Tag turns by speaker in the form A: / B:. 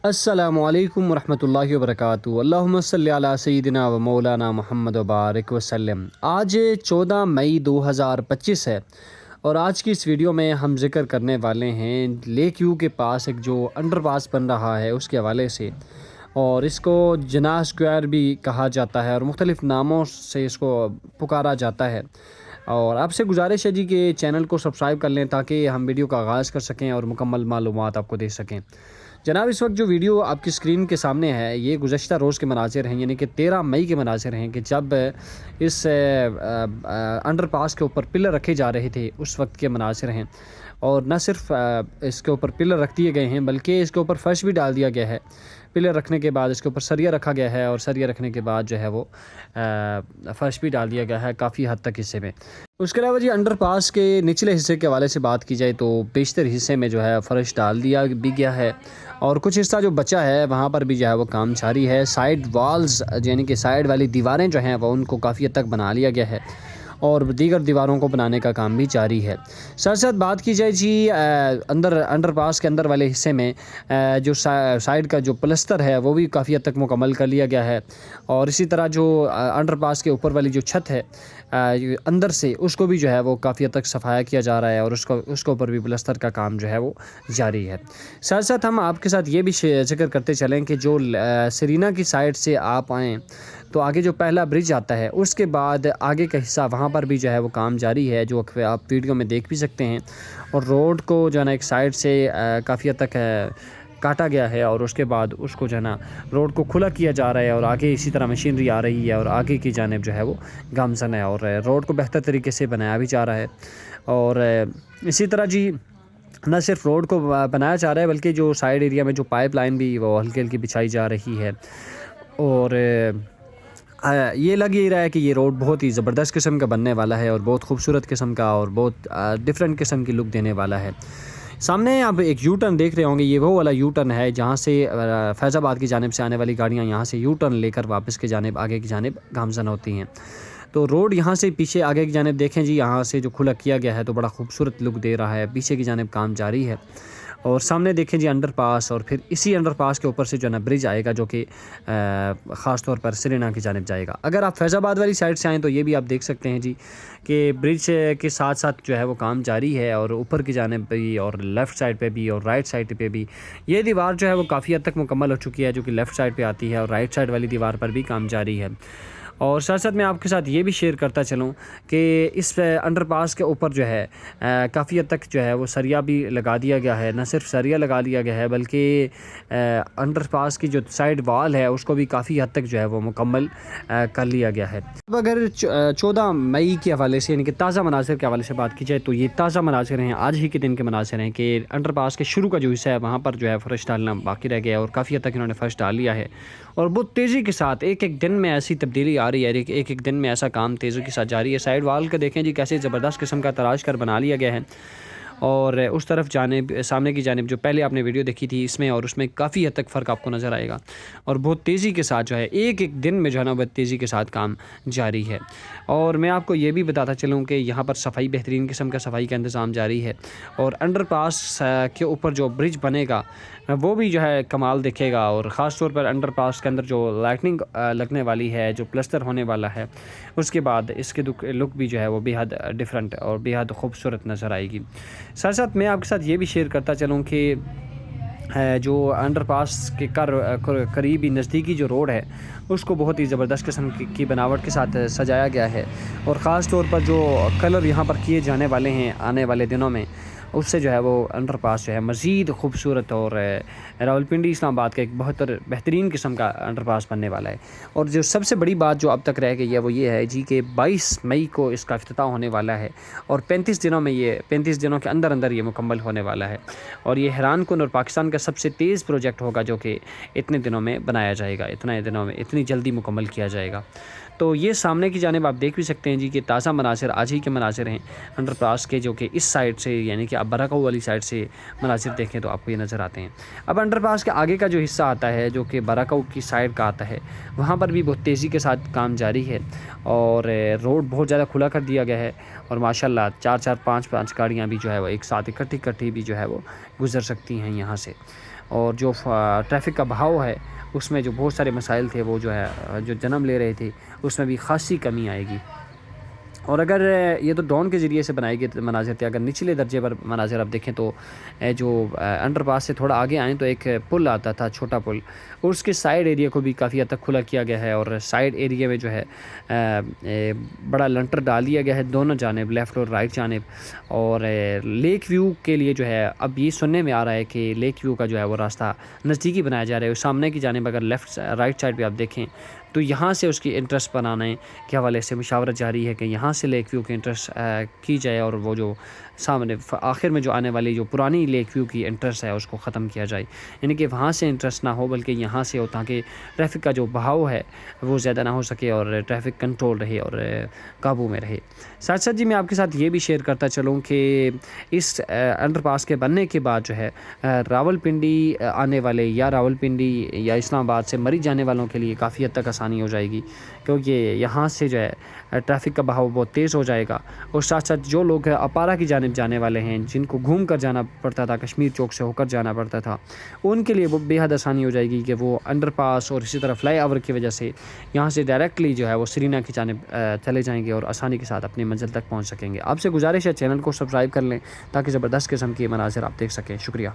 A: السلام علیکم ورحمۃ اللہ وبرکاتہ۔ اللہم صلی علی سیدنا و مولانا محمد وبارک وسلم۔ آج 14 مئی 2025 ہے اور آج کی اس ویڈیو میں ہم ذکر کرنے والے ہیں لیک ویو کے پاس ایک جو انڈر پاس بن رہا ہے اس کے حوالے سے، اور اس کو جناح اسکوائر بھی کہا جاتا ہے اور مختلف ناموں سے اس کو پکارا جاتا ہے۔ اور آپ سے گزارش ہے جی کہ چینل کو سبسکرائب کر لیں تاکہ ہم ویڈیو کا آغاز کر سکیں اور مکمل معلومات آپ کو دے سکیں۔ جناب اس وقت جو ویڈیو آپ کی سکرین کے سامنے ہے یہ گزشتہ روز کے مناظر ہیں، یعنی کہ 13 مئی کے مناظر ہیں کہ جب اس انڈر پاس کے اوپر پلر رکھے جا رہے تھے اس وقت کے مناظر ہیں۔ اور نہ صرف اس کے اوپر پلر رکھ دیے گئے ہیں بلکہ اس کے اوپر فرش بھی ڈال دیا گیا ہے۔ پلر رکھنے کے بعد اس کے اوپر سریا رکھا گیا ہے اور سریا رکھنے کے بعد جو ہے وہ فرش بھی ڈال دیا گیا ہے کافی حد تک حصے میں۔ اس کے علاوہ جی انڈر پاس کے نچلے حصے کے حوالے سے بات کی جائے تو بیشتر حصے میں جو ہے فرش ڈال دیا بھی گیا ہے، اور کچھ حصہ جو بچا ہے وہاں پر بھی جو ہے وہ کام جاری ہے۔ سائیڈ والز یعنی کہ سائیڈ والی دیواریں جو ہیں وہ ان کو کافی حد تک بنا لیا گیا ہے اور دیگر دیواروں کو بنانے کا کام بھی جاری ہے۔ ساتھ ساتھ بات کی جائے جی انڈر پاس کے اندر والے حصے میں جو سائیڈ کا جو پلستر ہے وہ بھی کافی حد تک مکمل کر لیا گیا ہے، اور اسی طرح جو انڈر پاس کے اوپر والی جو چھت ہے اندر سے اس کو بھی جو ہے وہ کافی حد تک صفایا کیا جا رہا ہے اور اس کے اوپر بھی پلستر کا کام جو ہے وہ جاری ہے۔ ساتھ ساتھ ہم آپ کے ساتھ یہ بھی ذکر کرتے چلیں کہ جو سرینا کی سائڈ سے آپ آئیں تو آگے جو پہلا برج آتا ہے اس کے بعد آگے کا حصہ وہاں پر بھی جو ہے وہ کام جاری ہے، جو آپ ویڈیو میں دیکھ بھی سکتے ہیں، اور روڈ کو جو ہے نا ایک سائڈ سے کافی حد تک کاٹا گیا ہے اور اس کے بعد اس کو جو ہے نا روڈ کو کھلا کیا جا رہا ہے، اور آگے اسی طرح مشینری آ رہی ہے اور آگے کی جانب جو ہے وہ گامزن ہے اور روڈ کو بہتر طریقے سے بنایا بھی جا رہا ہے۔ اور اسی طرح جی نہ صرف روڈ کو بنایا جا رہا ہے بلکہ جو سائیڈ ایریا میں جو پائپ لائن بھی وہ ہلکی ہلکی بچھائی جا رہی ہے، اور یہ لگ ہی رہا ہے کہ یہ روڈ بہت ہی زبردست قسم کا بننے والا ہے اور بہت خوبصورت قسم کا اور بہت ڈیفرنٹ قسم کی لک دینے والا ہے۔ سامنے آپ ایک یو ٹرن دیکھ رہے ہوں گے، یہ وہ والا یو ٹرن ہے جہاں سے فیض آباد کی جانب سے آنے والی گاڑیاں یہاں سے یو ٹرن لے کر واپس کی جانب آگے کی جانب گامزن ہوتی ہیں۔ تو روڈ یہاں سے پیچھے آگے کی جانب دیکھیں جی، یہاں سے جو کھلا کیا گیا ہے تو بڑا خوبصورت لک دے رہا ہے، پیچھے کی جانب کام جاری ہے، اور سامنے دیکھیں جی انڈر پاس، اور پھر اسی انڈر پاس کے اوپر سے جو ہے نا برج آئے گا جو کہ خاص طور پر سرینا کی جانب جائے گا۔ اگر آپ فیض آباد والی سائڈ سے آئیں تو یہ بھی آپ دیکھ سکتے ہیں جی کہ برج کے ساتھ ساتھ جو ہے وہ کام جاری ہے، اور اوپر کی جانب بھی اور لیفٹ سائڈ پہ بھی اور رائٹ سائڈ پہ بھی یہ دیوار جو ہے وہ کافی حد تک مکمل ہو چکی ہے جو کہ لیفٹ سائڈ پہ آتی ہے، اور رائٹ سائڈ والی دیوار پر بھی کام جاری ہے۔ اور ساتھ ساتھ میں آپ کے ساتھ یہ بھی شیئر کرتا چلوں کہ اس انڈر پاس کے اوپر جو ہے کافی حد تک جو ہے وہ سریا بھی لگا دیا گیا ہے، نہ صرف سریا لگا دیا گیا ہے بلکہ انڈر پاس کی جو سائیڈ وال ہے اس کو بھی کافی حد تک جو ہے وہ مکمل کر لیا گیا ہے۔ اب اگر 14 مئی کے حوالے سے یعنی کہ تازہ مناظر کے حوالے سے بات کی جائے تو یہ تازہ مناظر ہیں، آج ہی کے دن کے مناظر ہیں کہ انڈر پاس کے شروع کا جو حصہ ہے وہاں پر جو ہے فرش ڈالنا باقی رہ گیا ہے، اور کافی حد تک انہوں نے فرش ڈال لیا ہے، اور بہت تیزی کے ساتھ ایک دن میں ایسی تبدیلی آ رہی ہے، ایک دن میں ایسا کام تیزی کے ساتھ جاری ہے۔ سائیڈ وال کا دیکھیں جی کیسے زبردست قسم کا تراش کر بنا لیا گیا ہے، اور اس طرف جانب سامنے کی جانب جو پہلے آپ نے ویڈیو دیکھی تھی اس میں اور اس میں کافی حد تک فرق آپ کو نظر آئے گا، اور بہت تیزی کے ساتھ جو ہے ایک دن میں جو ہے نا بہت تیزی کے ساتھ کام جاری ہے۔ اور میں آپ کو یہ بھی بتاتا چلوں کہ یہاں پر صفائی بہترین قسم کا صفائی کا انتظام جاری ہے، اور انڈر پاس کے اوپر جو برج بنے گا وہ بھی جو ہے کمال دکھے گا، اور خاص طور پر انڈر پاس کے اندر جو لائٹننگ لگنے والی ہے، جو پلستر ہونے والا ہے، اس کے بعد اس کے لک بھی جو ہے وہ بے حد ڈیفرنٹ اور بے حد خوبصورت نظر آئے گی۔ ساتھ ساتھ میں آپ کے ساتھ یہ بھی شیئر کرتا چلوں کہ جو انڈر پاس کے قریبی نزدیکی جو روڈ ہے اس کو بہت ہی زبردست قسم کی بناوٹ کے ساتھ سجایا گیا ہے، اور خاص طور پر جو کلر یہاں پر کیے جانے والے ہیں آنے والے دنوں میں اس سے جو ہے وہ انڈر پاس جو ہے مزید خوبصورت، اور راولپنڈی اسلام آباد کا ایک بہترین قسم کا انڈر پاس بننے والا ہے۔ اور جو سب سے بڑی بات جو اب تک رہ گئی ہے وہ یہ ہے جی کہ 22 مئی کو اس کا افتتاح ہونے والا ہے، اور 35 دنوں کے اندر یہ مکمل ہونے والا ہے، اور یہ حیران کن اور پاکستان کا سب سے تیز پروجیکٹ ہوگا جو کہ اتنے دنوں میں بنایا جائے گا، اتنی جلدی مکمل کیا جائے گا۔ تو یہ سامنے کی جانب آپ دیکھ بھی سکتے ہیں جی کہ تازہ مناظر آج ہی کے مناظر ہیں انڈر پاس کے، جو کہ اس سائڈ سے یعنی کہ آپ براکو والی سائڈ سے مناظر دیکھیں تو آپ کو یہ نظر آتے ہیں۔ اب انڈر پاس کے آگے کا جو حصہ آتا ہے جو کہ براکو کی سائڈ کا آتا ہے وہاں پر بھی بہت تیزی کے ساتھ کام جاری ہے، اور روڈ بہت زیادہ کھلا کر دیا گیا ہے، اور ماشاءاللہ 4-4 5-5 گاڑیاں بھی جو ہے وہ ایک ساتھ اکٹھی بھی جو ہے وہ گزر سکتی ہیں یہاں سے۔ اور جو ٹریفک کا بہاؤ ہے اس میں جو بہت سارے مسائل تھے وہ جو ہے جو جنم لے رہے تھے اس میں بھی خاصی کمی آئے گی۔ اور اگر یہ تو ڈرون کے ذریعے سے بنائی گئی مناظر تھے، اگر نچلے درجے پر مناظر آپ دیکھیں تو جو انڈر پاس سے تھوڑا آگے آئیں تو ایک پل آتا تھا، چھوٹا پل، اور اس کے سائیڈ ایریا کو بھی کافی حد تک کھلا کیا گیا ہے، اور سائیڈ ایریا میں جو ہے بڑا لنٹر ڈال دیا گیا ہے دونوں جانب، لیفٹ اور رائٹ جانب۔ اور لیک ویو کے لیے جو ہے اب یہ سننے میں آ رہا ہے کہ لیک ویو کا جو ہے وہ راستہ نزدیکی بنایا جا رہا ہے، سامنے کی جانب اگر لیفٹ رائٹ سائڈ پہ آپ دیکھیں تو یہاں سے اس کی انٹرسٹ بنانے کے حوالے سے مشاورت جاری ہے کہ یہاں سے لیک ویو کی انٹرسٹ کی جائے، اور وہ جو سامنے آخر میں جو آنے والی جو پرانی لیک ویو کی انٹرسٹ ہے اس کو ختم کیا جائے، یعنی کہ وہاں سے انٹرسٹ نہ ہو بلکہ یہاں سے ہو، تاکہ ٹریفک کا جو بہاؤ ہے وہ زیادہ نہ ہو سکے اور ٹریفک کنٹرول رہے اور قابو میں رہے۔ ساتھ ساتھ جی میں آپ کے ساتھ یہ بھی شیئر کرتا چلوں کہ اس انڈر پاس کے بننے کے بعد جو ہے راولپنڈی آنے والے یا راولپنڈی یا اسلام آباد سے مری جانے والوں کے لیے کافی حد تک آسانی ہو جائے گی، کیونکہ یہاں سے جو ہے ٹریفک کا بہاؤ بہت تیز ہو جائے گا۔ اور ساتھ ساتھ جو لوگ اپارا کی جانب جانے والے ہیں، جن کو گھوم کر جانا پڑتا تھا، کشمیر چوک سے ہو کر جانا پڑتا تھا، ان کے لیے وہ بے حد آسانی ہو جائے گی کہ وہ انڈر پاس اور اسی طرح فلائی اوور کی وجہ سے یہاں سے ڈائریکٹلی جو ہے وہ سرینا کی جانب چلے جائیں گے اور آسانی کے ساتھ اپنی منزل تک پہنچ سکیں گے۔ آپ سے گزارش ہے چینل کو سبسکرائب کر لیں تاکہ زبردست قسم کے مناظر آپ دیکھ سکیں۔ شکریہ۔